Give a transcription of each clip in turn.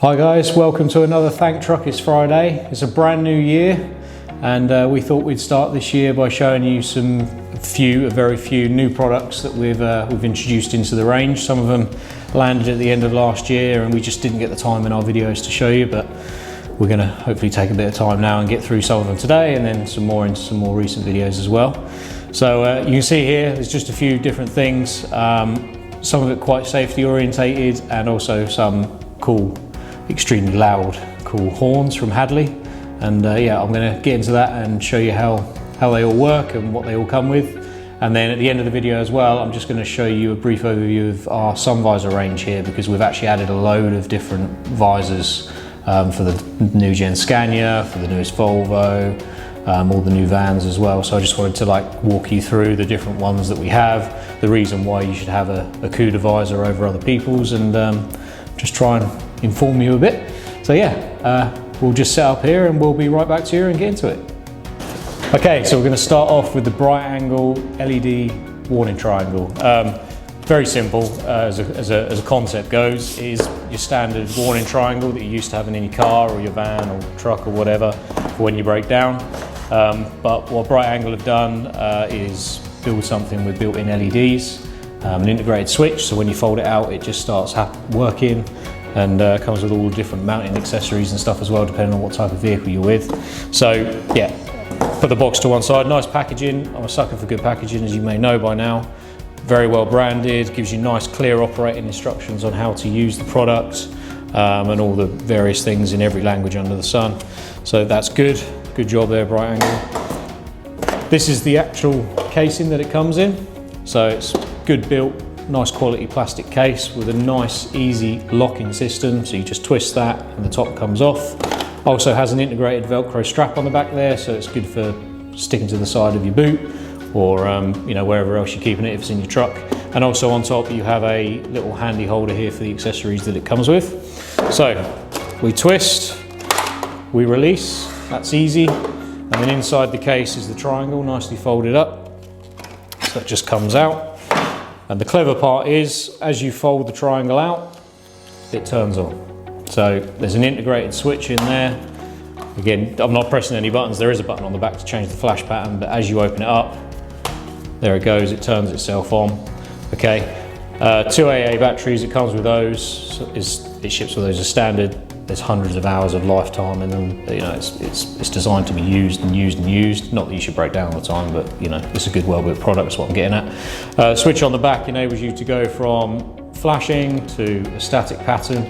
Hi guys, welcome to another Thank Truck. It's Friday. It's a brand new year, and we thought we'd start this year by showing you very few new products that we've introduced into the range. Some of them landed at the end of last year and we just didn't get the time in our videos to show you, but we're going to hopefully take a bit of time now and get through some of them today, and then some more into some more recent videos as well. So you can see here there's just a few different things, some of it quite safety orientated, and also some cool, extremely loud, cool horns from Hadley. And yeah, I'm going to get into that and show you how they all work and what they all come with. And then at the end of the video as well, I'm just going to show you a brief overview of our sun visor range here, because we've actually added a load of different visors for the new gen Scania, for the newest Volvo, all the new vans as well. So I just wanted to walk you through the different ones that we have, the reason why you should have a Kuda visor over other people's, and just try and inform you a bit. So yeah, we'll just set up here and we'll be right back to you and get into it. Okay, so we're going to start off with the BriteAngle LED warning triangle. Very simple as a concept goes. It is your standard warning triangle that you're used to having in your car or your van or truck or whatever for when you break down. But what BriteAngle have done is build something with built-in LEDs, an integrated switch, so when you fold it out it just starts working, and comes with all different mounting accessories and stuff as well, depending on what type of vehicle you're with. So yeah, put the box to one side. Nice packaging. I'm a sucker for good packaging, as you may know by now. Very well branded, gives you nice clear operating instructions on how to use the product, and all the various things in every language under the sun. So that's good job there, BriteAngle. This is the actual casing that it comes in. So it's good built, nice quality plastic case with a nice easy locking system, so you just twist that and the top comes off. Also has an integrated Velcro strap on the back there, so it's good for sticking to the side of your boot, or you know, wherever else you're keeping it if it's in your truck. And also on top you have a little handy holder here for the accessories that it comes with. So we twist, we release, that's easy, and then inside the case is the triangle nicely folded up, so it just comes out. And the clever part is, as you fold the triangle out, it turns on. So there's an integrated switch in there. Again, I'm not pressing any buttons. There is a button on the back to change the flash pattern, but as you open it up, there it goes, it turns itself on. Okay, 2 AA batteries, it comes with those. It ships with those as standard. There's hundreds of hours of lifetime in them. You know, it's designed to be used and used and used. Not that you should break down all the time, but you know, it's a good, well-built product, is what I'm getting at. Switch on the back enables you to go from flashing to a static pattern,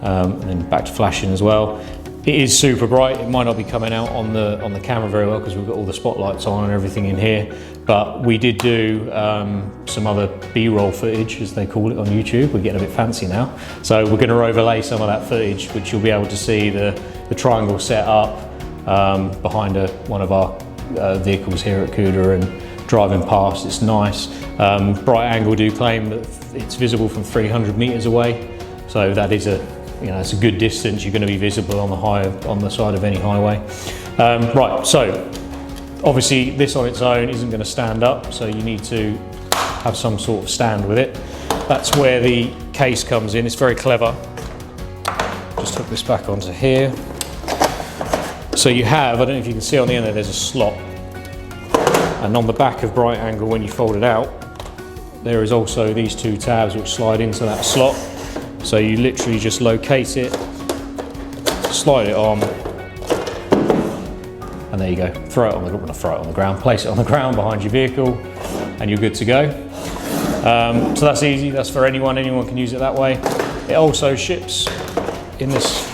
and then back to flashing as well. It is super bright. It might not be coming out on the camera very well because we've got all the spotlights on and everything in here, but we did do some other B-roll footage, as they call it on YouTube. We're getting a bit fancy now. So we're going to overlay some of that footage, which you'll be able to see the triangle set up behind one of our vehicles here at Kuda and driving past. It's nice. BriteAngle do claim that it's visible from 300 meters away, so that is it's a good distance. You're going to be visible on the side of any highway. Right, so obviously this on its own isn't going to stand up, so you need to have some sort of stand with it. That's where the case comes in. It's very clever. Just hook this back onto here. So you have, I don't know if you can see on the end there's a slot, and on the back of BriteAngle, when you fold it out, there is also these two tabs which slide into that slot. So you literally just locate it, slide it on, and there you go. Not throw it on the ground, place it on the ground behind your vehicle, and you're good to go. So that's easy, that's for anyone can use it that way. It also ships in this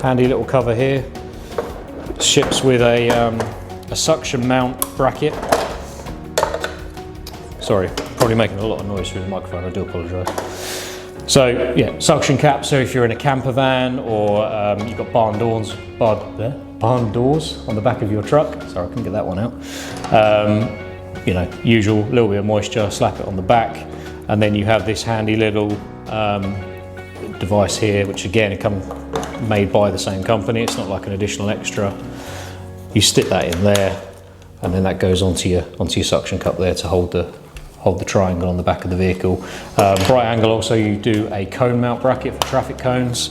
handy little cover here. It ships with a suction mount bracket. Sorry, probably making a lot of noise through the microphone, I do apologise. So yeah, suction cap, so if you're in a camper van or you've got barn doors on the back of your truck. Sorry, I couldn't get that one out. You know, usual, little bit of moisture, slap it on the back, and then you have this handy little device here, which again, made by the same company. It's not like an additional extra. You stick that in there, and then that goes onto your suction cup there to hold the triangle on the back of the vehicle. BriteAngle also, you do a cone mount bracket for traffic cones.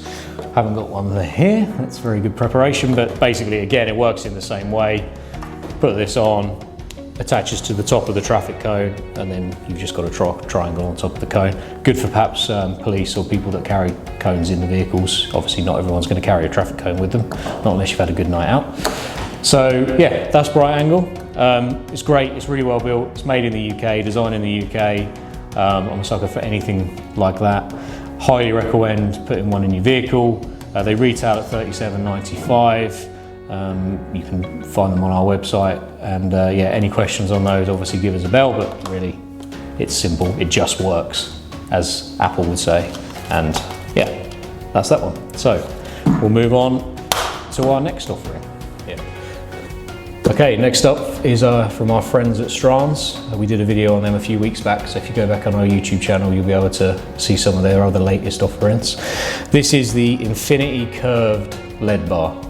Haven't got one there here. That's very good preparation, but basically, again, it works in the same way. Put this on, attaches to the top of the traffic cone, and then you've just got a triangle on top of the cone. Good for perhaps police or people that carry cones in the vehicles. Obviously not everyone's going to carry a traffic cone with them, not unless you've had a good night out. So yeah, that's BriteAngle. It's great, it's really well built, it's made in the UK, designed in the UK. I'm a sucker for anything like that. Highly recommend putting one in your vehicle. They retail at $37.95. You can find them on our website, and yeah, any questions on those, obviously give us a bell, but really it's simple, it just works, as Apple would say. And yeah, that's that one. So we'll move on to our next offering. Okay, next up is from our friends at Strands. We did a video on them a few weeks back, so if you go back on our YouTube channel, you'll be able to see some of their other latest offerings. This is the Infinity Curved LED bar.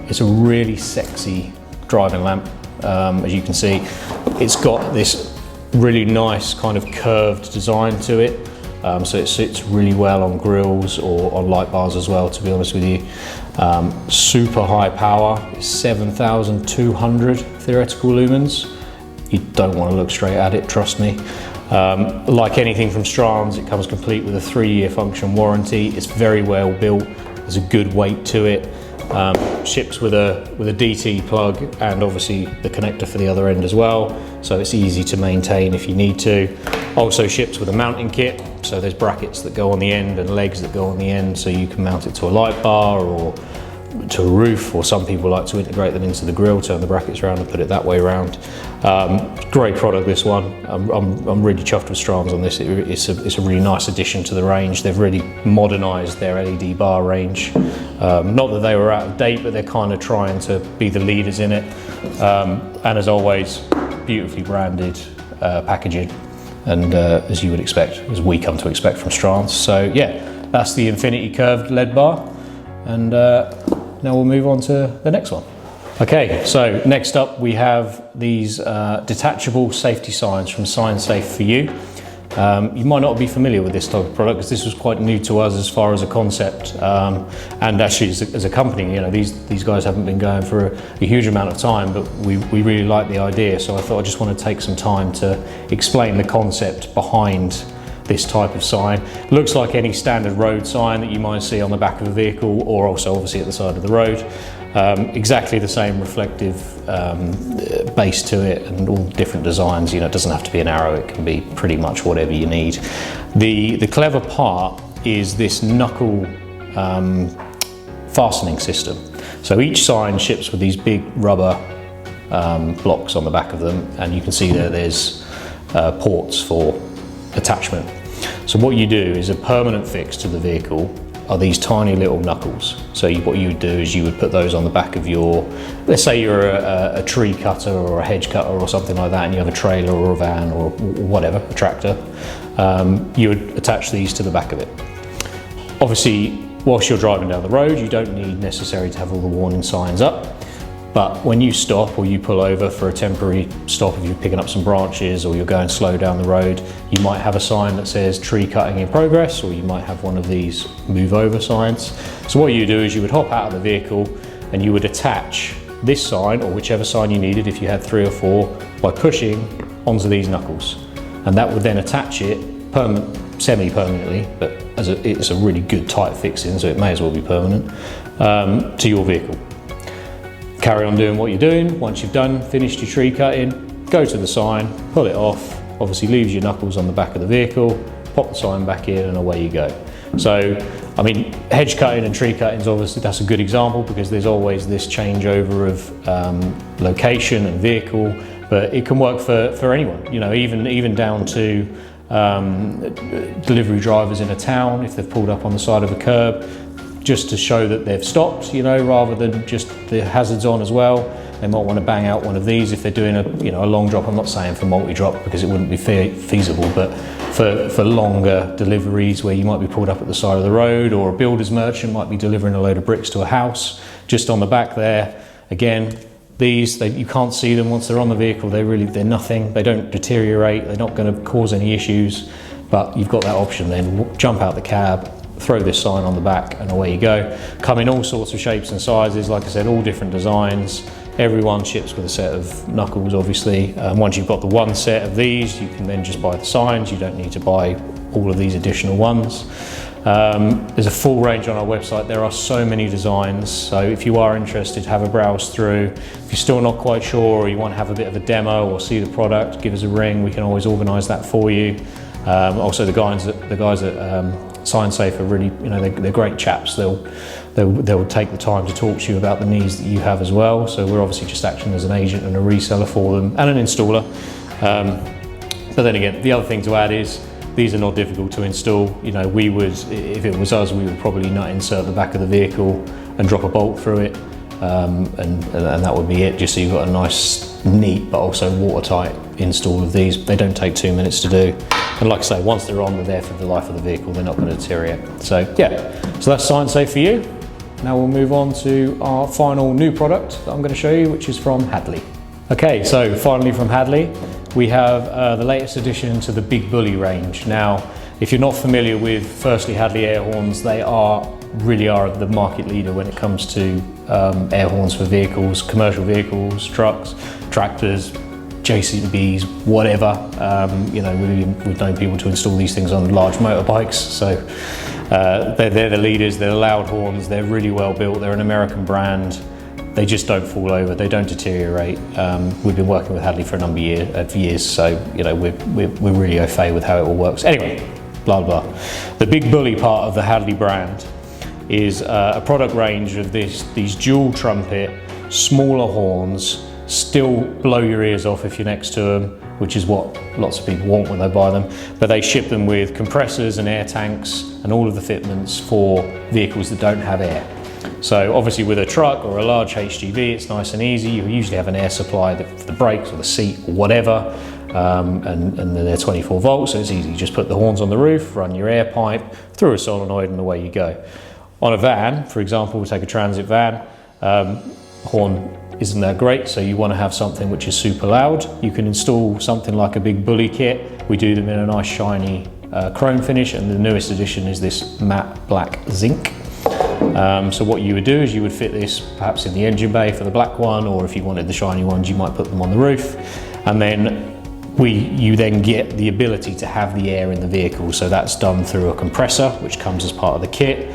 It's a really sexy driving lamp. As you can see, it's got this really nice kind of curved design to it. So it sits really well on grills or on light bars as well, to be honest with you. Super high power, 7,200 theoretical lumens. You don't want to look straight at it, trust me. Like anything from Strands, it comes complete with a 3-year function warranty. It's very well built, there's a good weight to it. Ships with a DT plug and obviously the connector for the other end as well, so it's easy to maintain if you need to. Also ships with a mounting kit, so there's brackets that go on the end and legs that go on the end, so you can mount it to a light bar or to a roof, or some people like to integrate them into the grill, turn the brackets around and put it that way around. Great product, this one. I'm really chuffed with Strands on this. It's a really nice addition to the range. They've really modernised their LED bar range. Not that they were out of date, but they're kind of trying to be the leaders in it. And as always, beautifully branded packaging, and as you would expect, as we come to expect from Strands. So yeah, that's the Infinity Curved LED bar, and now we'll move on to the next one. Okay, so next up we have these detachable safety signs from Sign Safe for You. You might not be familiar with this type of product because this was quite new to us as far as a concept, and actually as a company, you know, these guys haven't been going for a huge amount of time, but we really like the idea, so I thought I just want to take some time to explain the concept behind this type of sign. It looks like any standard road sign that you might see on the back of a vehicle, or also obviously at the side of the road. Exactly the same reflective base to it, and all different designs. You know, it doesn't have to be an arrow, it can be pretty much whatever you need. The clever part is this knuckle fastening system. So each sign ships with these big rubber blocks on the back of them, and you can see there's ports for attachment. So what you do is a permanent fix to the vehicle are these tiny little knuckles. So what you would do is you would put those on the back of your, let's say you're a tree cutter or a hedge cutter or something like that, and you have a trailer or a van or whatever, a tractor, you would attach these to the back of it. Obviously, whilst you're driving down the road, you don't need necessarily to have all the warning signs up. But when you stop or you pull over for a temporary stop, if you're picking up some branches or you're going slow down the road, you might have a sign that says tree cutting in progress, or you might have one of these move over signs. So what you do is you would hop out of the vehicle and you would attach this sign, or whichever sign you needed if you had 3 or 4, by pushing onto these knuckles. And that would then attach it semi-permanently, but it's a really good tight fixing, so it may as well be permanent, to your vehicle. Carry on doing what you're doing. Once you've finished your tree cutting, go to the sign, pull it off, obviously leaves your knuckles on the back of the vehicle, pop the sign back in, and away you go. So, I mean, hedge cutting and tree cutting is obviously, that's a good example, because there's always this changeover of location and vehicle, but it can work for anyone, you know, even down to delivery drivers in a town, if they've pulled up on the side of a curb, just to show that they've stopped, you know, rather than just the hazards on as well. They might want to bang out one of these if they're doing a long drop. I'm not saying for multi-drop because it wouldn't be feasible, but for longer deliveries where you might be pulled up at the side of the road, or a builder's merchant might be delivering a load of bricks to a house, just on the back there. Again, you can't see them once they're on the vehicle. They're nothing. They don't deteriorate. They're not going to cause any issues, but you've got that option then. Jump out the cab, throw this sign on the back and away you go. Come in all sorts of shapes and sizes, like I said, all different designs. Everyone ships with a set of knuckles, obviously. Once you've got the one set of these, you can then just buy the signs. You don't need to buy all of these additional ones. There's a full range on our website. There are so many designs, so if you are interested, have a browse through. If you're still not quite sure, or you want to have a bit of a demo or see the product, give us a ring. We can always organise that for you. Also, the guys at Sign Safe are really, they're great chaps. They'll take the time to talk to you about the needs that you have as well. So we're obviously just acting as an agent and a reseller for them and an installer. But then again, the other thing to add is these are not difficult to install. We would, if it was us, we would probably nut insert the back of the vehicle and drop a bolt through it, and that would be it. Just so you've got a nice, neat, but also watertight install of these. They don't take 2 minutes to do. And like I say, once they're on, they're there for the life of the vehicle. They're not going to deteriorate. So yeah, so that's Sign Safe for you. Now we'll move on to our final new product that I'm going to show you, which is from Hadley. Okay, so finally from Hadley, we have the latest addition to the Big Bully range. Now, if you're not familiar with, firstly, Hadley air horns, they really are the market leader when it comes to air horns for vehicles, commercial vehicles, trucks, tractors, JCBs, whatever. We've known people to install these things on large motorbikes, so they're the leaders. They're loud horns. They're really well built. They're an American brand. They just don't fall over. They don't deteriorate. We've been working with Hadley for a number of years, so we're really au fait with how it all works. Anyway, blah blah. The Big Bully part of the Hadley brand is a product range of these dual trumpet, smaller horns. Still blow your ears off if you're next to them, which is what lots of people want when they buy them. But they ship them with compressors and air tanks and all of the fitments for vehicles that don't have air. So obviously with a truck or a large HGV, it's nice and easy. You usually have an air supply for the brakes or the seat or whatever, and then they're 24 volts, so it's easy. You just put the horns on the roof, run your air pipe through a solenoid, and away you go. On a van, for example, we'll take a transit van, horn isn't that great, so you want to have something which is super loud. You can install something like a Big Bully kit. We do them in a nice shiny chrome finish, and the newest addition is this matte black zinc. So what you would do is you would fit this perhaps in the engine bay for the black one, or if you wanted the shiny ones, you might put them on the roof. And then you then get the ability to have the air in the vehicle. So that's done through a compressor, which comes as part of the kit,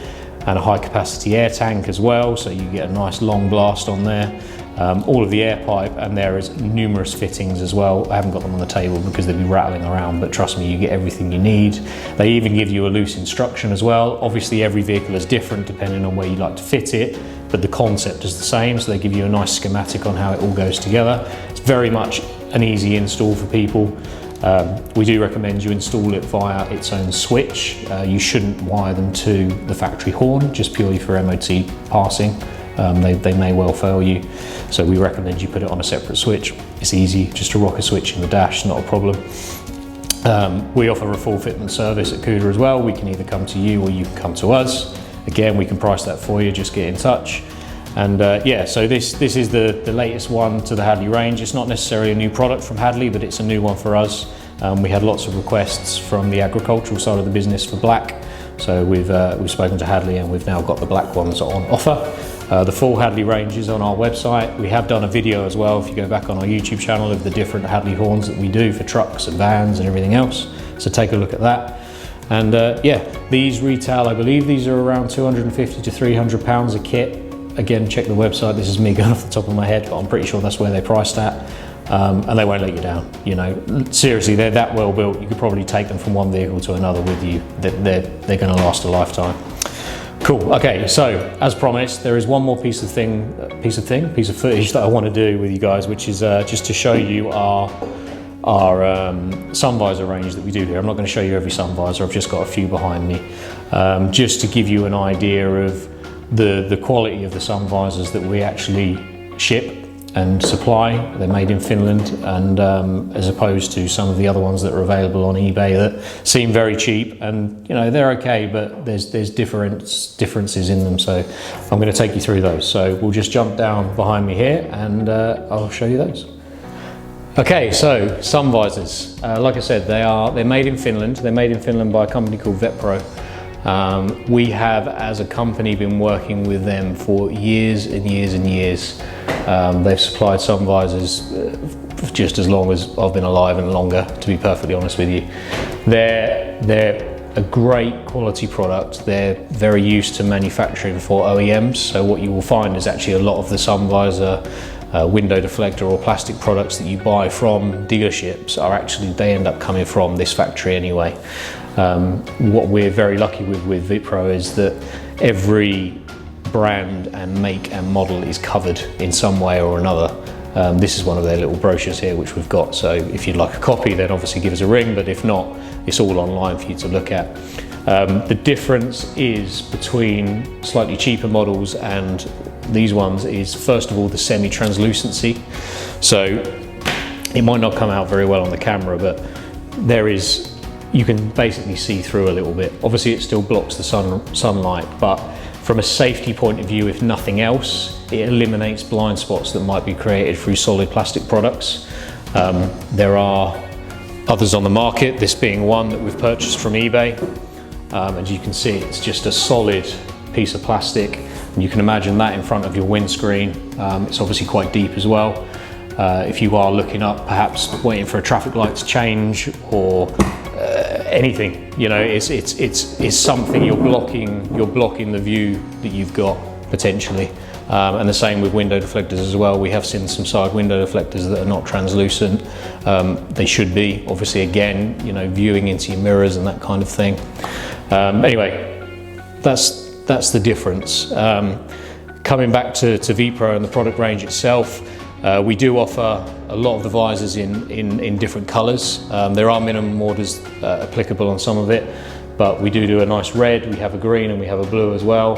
and a high capacity air tank as well. So you get a nice long blast on there. All of the air pipe, and there is numerous fittings as well. I haven't got them on the table because they'd be rattling around, but trust me, you get everything you need. They even give you a loose instruction as well. Obviously every vehicle is different depending on where you like to fit it, but the concept is the same, so they give you a nice schematic on how it all goes together. It's very much an easy install for people. We do recommend you install it via its own switch. You shouldn't wire them to the factory horn, just purely for MOT passing. They may well fail you, so we recommend you put it on a separate switch. It's easy, just to rock a switch in the dash, not a problem. We offer a full fitment service at Kuda as well. We can either come to you or you can come to us. Again, we can price that for you, just get in touch. And yeah, so this is the latest one to the Hadley range. It's not necessarily a new product from Hadley, but it's a new one for us. We had lots of requests from the agricultural side of the business for black. So we've spoken to Hadley, and we've now got the black ones on offer. The full Hadley range is on our website. We have done a video as well, if you go back on our YouTube channel, of the different Hadley horns that we do for trucks and vans and everything else. So take a look at that. And yeah, these retail, I believe these are around 250 to 300 pounds a kit. Again, check the website. This is me going off the top of my head, but I'm pretty sure that's where they're priced at. And they won't let you down. Seriously, they're that well built. You could probably take them from one vehicle to another with you. They're going to last a lifetime. Cool. Okay, so as promised, there is one more piece of footage that I want to do with you guys, which is just to show you our sun visor range that we do here. I'm not going to show you every sun visor. I've just got a few behind me, just to give you an idea of the quality of the sun visors that we actually ship and supply. They're made in Finland, and as opposed to some of the other ones that are available on eBay that seem very cheap, and they're okay, but there's differences in them. So I'm going to take you through those. So we'll just jump down behind me here, and I'll show you those. Okay, so sun visors. Like I said, they're made in Finland. They're made in Finland by a company called Vepro. We have, as a company, been working with them for years and years and years. They've supplied sun visors just as long as I've been alive and longer, to be perfectly honest with you. They're a great quality product. They're very used to manufacturing for OEMs, so what you will find is actually a lot of the sun visor, window deflector or plastic products that you buy from dealerships are actually, they end up coming from this factory anyway. What we're very lucky with Vepro is that every brand and make and model is covered in some way or another. This is one of their little brochures here which we've got, so if you'd like a copy then obviously give us a ring, but if not, it's all online for you to look at. The difference is between slightly cheaper models and these ones is, first of all, the semi-translucency. So it might not come out very well on the camera, but you can basically see through a little bit. Obviously it still blocks the sunlight, but from a safety point of view, if nothing else, it eliminates blind spots that might be created through solid plastic products. There are others on the market, this being one that we've purchased from eBay. As you can see, it's just a solid piece of plastic. And you can imagine that in front of your windscreen. It's obviously quite deep as well. If you are looking up, perhaps waiting for a traffic light to change or anything, you know, it's something you're blocking the view that you've got potentially. And the same with window deflectors as well. We have seen some side window deflectors that are not translucent. They should be, obviously, again, you know, viewing into your mirrors and that kind of thing. Anyway, that's the difference. Coming back to Vepro and the product range itself, we do offer a lot of the visors in different colours. There are minimum orders applicable on some of it, but we do a nice red, we have a green and we have a blue as well.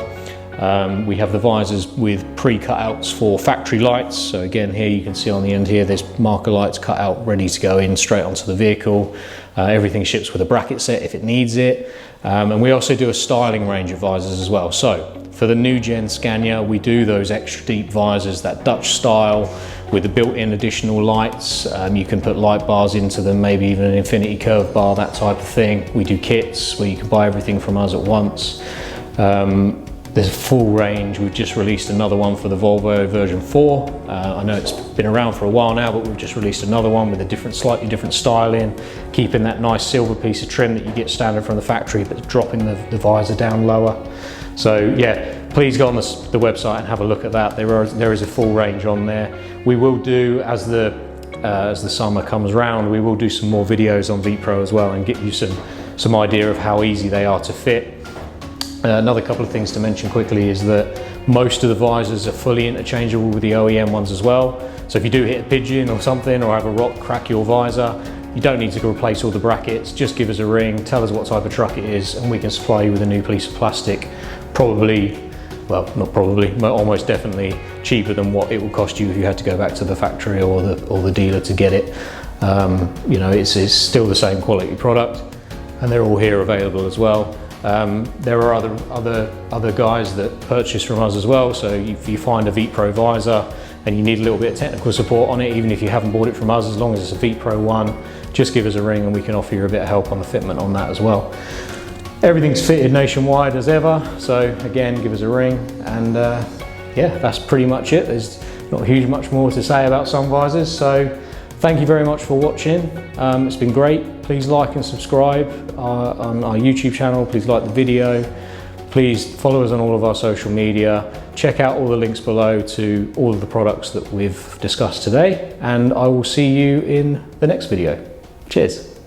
We have the visors with pre-cutouts for factory lights. So again, here you can see on the end here, there's marker lights cut out, ready to go in straight onto the vehicle. Everything ships with a bracket set if it needs it. And we also do a styling range of visors as well. So for the new gen Scania, we do those extra deep visors, that Dutch style with the built-in additional lights. You can put light bars into them, maybe even an infinity curve bar, that type of thing. We do kits where you can buy everything from us at once. There's a full range. We've just released another one for the Volvo version 4. I know it's been around for a while now, but we've just released another one with a slightly different styling, keeping that nice silver piece of trim that you get standard from the factory, but dropping the visor down lower. So yeah, please go on the website and have a look at that. There is a full range on there. We will do, as the summer comes round, we will do some more videos on Vepro as well and get you some idea of how easy they are to fit. Another couple of things to mention quickly is that most of the visors are fully interchangeable with the OEM ones as well. So if you do hit a pigeon or something, or have a rock crack your visor, you don't need to replace all the brackets. Just give us a ring, tell us what type of truck it is, and we can supply you with a new piece of plastic. Probably, well, not probably, but almost definitely cheaper than what it would cost you if you had to go back to the factory or the dealer to get it. You know, it's still the same quality product, and they're all here available as well. There are other guys that purchase from us as well, so if you find a Vepro visor and you need a little bit of technical support on it, even if you haven't bought it from us, as long as it's a Vepro one, just give us a ring and we can offer you a bit of help on the fitment on that as well. Everything's fitted nationwide as ever, so again, give us a ring, and yeah, that's pretty much it. There's not much more to say about sun visors, so thank you very much for watching. It's been great. Please like and subscribe on our YouTube channel. Please like the video. Please follow us on all of our social media. Check out all the links below to all of the products that we've discussed today, and I will see you in the next video. Cheers.